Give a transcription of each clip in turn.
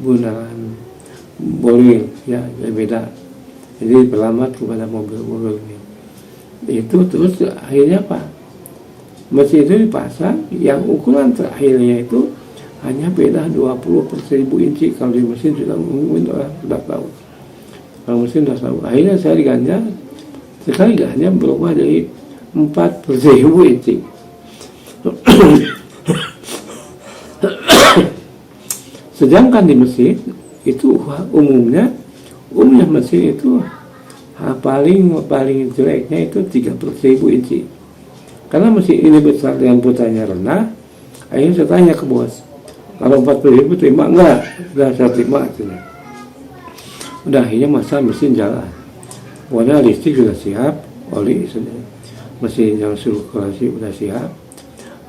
bundaran Borwil ya, beda. Jadi beralamat kepada mobil-mobil ini. Itu terus akhirnya apa? Mesin itu dipasang, yang ukuran terakhirnya itu hanya beda 20/1000 inci. Kalau di mesin sudah mungkin orang sudah tahu. Kalau mesin sudah tahu. Akhirnya saya diganja, sekali ganja berubah dari 4/1000 inci. Sedangkan di mesin itu umumnya mesin itu paling jeleknya itu 3/1000 inci. Karena mesin ini besar dengan putanya rendah, akhirnya saya tanya ke bos, kalau 40.000 terima enggak? Sudah saya terima akhirnya. Udah akhirnya masa mesin jalan. Pokoknya listrik sudah siap, oli sudah, mesin yang sirkulasi sudah siap,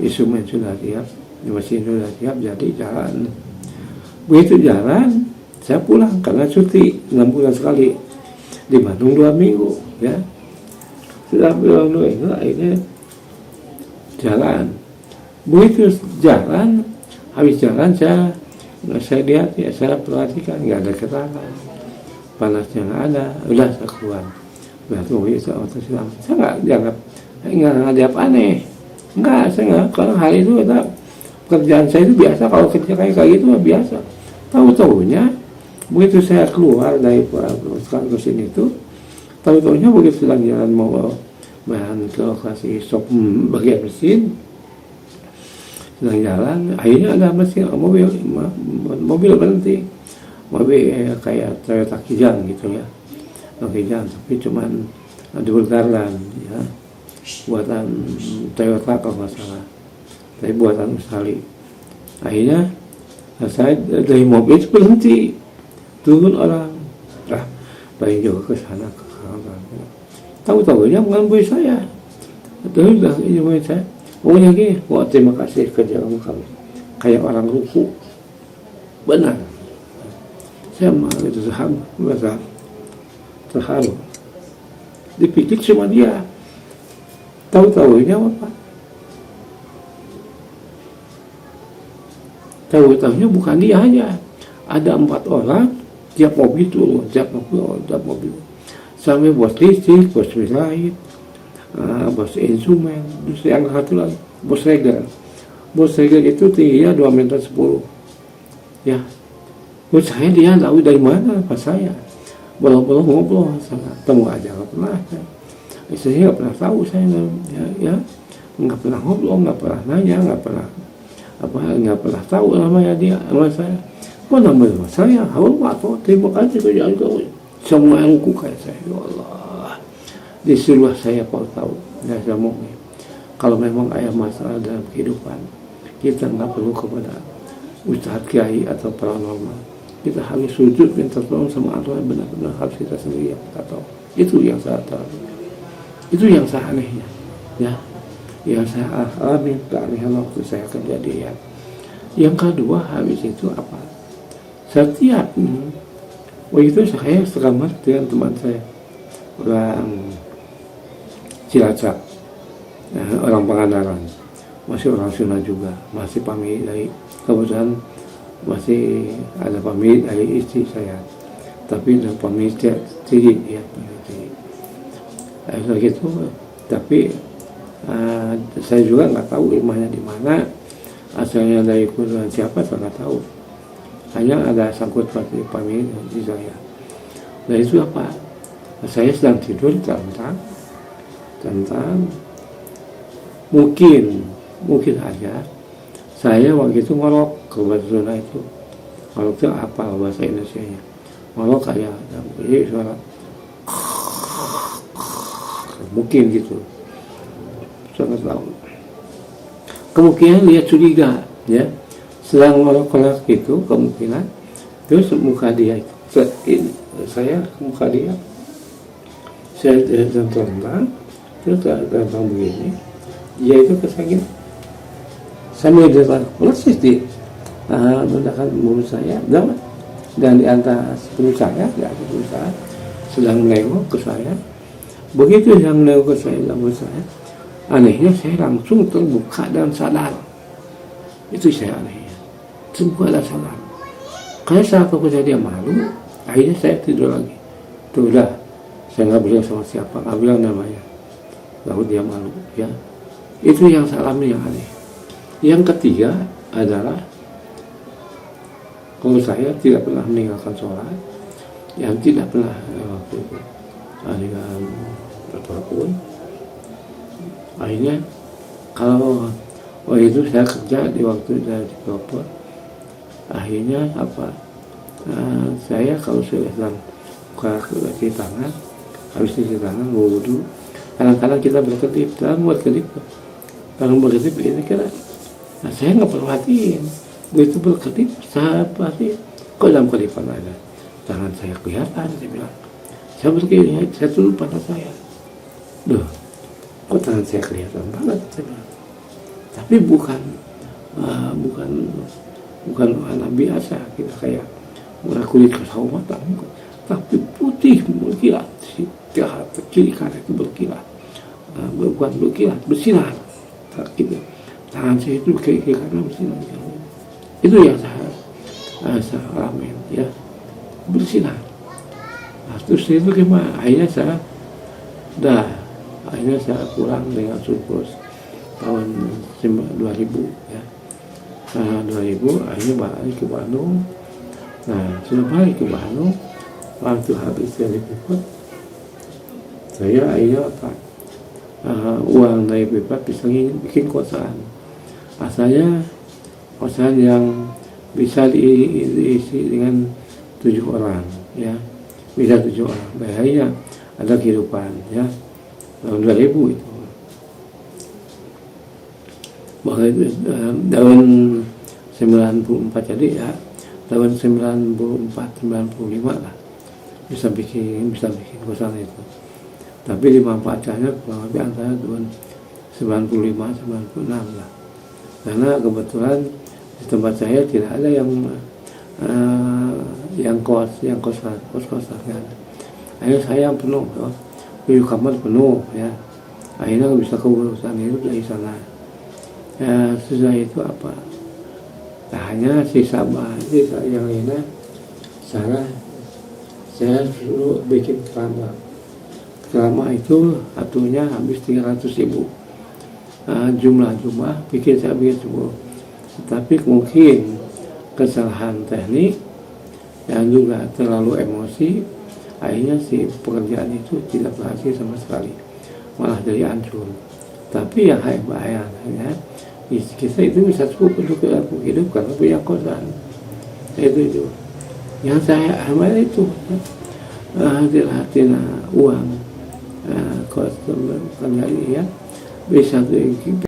instrumen sudah siap, mesin sudah siap, jadi jalan. Begitu jalan, saya pulang karena cuti 6 bulan sekali. Di Bandung 2 minggu ya. Sudah pulang 2 minggu akhirnya jalan. Begitu jalan, habis jalan saya lihat ya, saya perhatikan nggak ada getaran, panasnya nggak ada, udah saya keluar. Udah tunggu saya silang, saya nggak ada apa aneh, nggak, saya nggak, karena hal itu ada pekerjaan saya itu biasa, kalau kerja kayak gitu biasa. Tahu-tahunya begitu saya keluar dari mesin itu, tahu-tahunya begitu sedang jalan mau bahan ke lokasi shop bagian mesin, sedang jalan, akhirnya ada mesin mobil berhenti, mobil kayak Toyota Kijang gitu ya, Kijang tapi cuman dual garland ya, buatan Toyota kalau nggak salah, tapi buatan Australia. Akhirnya saya dari mobil itu berhenti, turun orang, paling jauh ke sana ke kanan. Tahu-tahunya mengambil saya, terus ini saya, pokoknya gini, terima kasih kerja kamu, kayak orang ruku, benar. Saya malah itu merasa terharu, dipikir cuma dia, tahu-tahunya apa? Tahu-tahunya bukan dia aja, ada 4 orang, tiap mobil turun, tiap mobil. Sampai bos listrik, bos light, bos instrumen, terus yang satu lagi, bos regel. Bos regel itu tingginya 2,10 meter. Ya, bos saya dia tahu dari mana pas saya. Belum ngobrol, saya temu aja nggak pernah. Saya nggak pernah tahu saya, ya nggak pernah ngobrol, nggak pernah nanya, nggak pernah tahu namanya dia, nama saya. Kok nama saya? Hormat, terima kasih kerjaan kau. Semua yang kayak saya, ya Allah. Disuruh saya kau tahu, dan saya mau. Kalau memang ada masalah dalam kehidupan, kita nggak perlu kepada ustadz kiai atau paranormal. Kita harus sujud minta tolong sama Allah, benar-benar harus kita sendiri yang kita tahu. Itu yang saya tahu. Itu yang saya anehnya, ya. Yang saya alami keanehan waktu saya kerja di Riyadh. Yang kedua, habis itu apa? Setiap begitu saya sekamar dengan teman saya, orang Cilacap, orang Pangandaran, masih orang Sunda juga, masih pamit dari, kebetulan masih ada pamit dari istri saya, tapi ada pamit tinggi ya, gitu. Tapi saya juga nggak tahu ilmunya di mana, asalnya dari keluarga siapa saya nggak tahu. Hanya ada sangkut pautnya pamit di saya. Nah itu apa? Saya sedang tidur tentang mungkin aja saya waktu itu ngorok ke bahasa Sunda itu. Ngorok itu apa bahasa Indonesianya? Ngorok kayak jadi suara mungkin gitu. Saya nggak tahu. Kemungkinan dia curiga, ya. Sedang ngolok-ngolok itu kemungkinan, terus muka dia, saya muka dia, saya tentang, terus tentang begini, dia itu kesakitan, sambil dia persis di menggunakan mulut saya, dan di antara sepuluh saya, sedang menengok ke saya, begitu dia menengok ke saya, anehnya saya langsung terbuka dan sadar, itu saya aneh. Semua ada salah. Karena saat aku dia malu, akhirnya saya tidur lagi. Tuh udah, saya nggak bilang sama siapa, nggak bilang namanya. Lalu dia malu, ya. Itu yang saya alami yang aneh. Yang ketiga adalah kalau saya tidak pernah meninggalkan sholat, yang tidak pernah waktu itu dengan apapun. Akhirnya kalau itu saya kerja di waktu dari Bogor. Akhirnya apa? Saya kalau sudah sedang cuci tangan, habis cuci tangan mau wudhu, kadang-kadang kita berkedip, kalau berkedip ini kira, saya nggak perhatiin, begitu berkedip, saya perhatiin, kok dalam kedipan ada tangan saya kelihatan, saya bilang, saya berkedip, saya tutup pada saya, kok tangan saya kelihatan banget, saya bilang, tapi bukan warna biasa, kita kayak kulit kesahu mata, tapi putih berkilat, kiri kanan itu berkilat, bukan berkilat, bersinar, gitu. Tangan saya itu kiri kanan bersinar, itu yang saya alami, ya, bersinar. Nah, terus itu gimana? Akhirnya saya pulang dengan surplus tahun 2000, ya. 2000 akhirnya balik ke Bandung. Nah, sudah balik ke Bandung, waktu habis dari Bipot, saya akhirnya uang dari Bipot bisa bikin kosan. Asalnya kosan yang bisa diisi dengan 7 orang, ya, bisa 7 orang. Bayarnya ada kehidupan, ya, tahun 2000 itu. Bahkan tahun 94 jadi ya tahun 94-95 lah bisa bikin kosan itu, tapi dimanfaatkannya kurang lebih antara tahun 95-96 lah, karena kebetulan di tempat saya tidak ada yang kosan kan. Akhirnya saya yang penuh, kamar penuh, ya, akhirnya bisa keurusan itu dari sana. Ya, sesudah itu apa? Hanya sisa yang lainnya saya suruh bikin kerama. Kerama itu satunya habis 300.000. Jumlah bikin semua. Tapi mungkin kesalahan teknik dan juga terlalu emosi, akhirnya si pekerjaan itu tidak berhasil sama sekali, malah jadi hancur. Tapi yang bahayanya kita itu bisa cukup untuk hidup karena punya kosan. Itu yang saya amal itu uang kos kerja, ya, bisa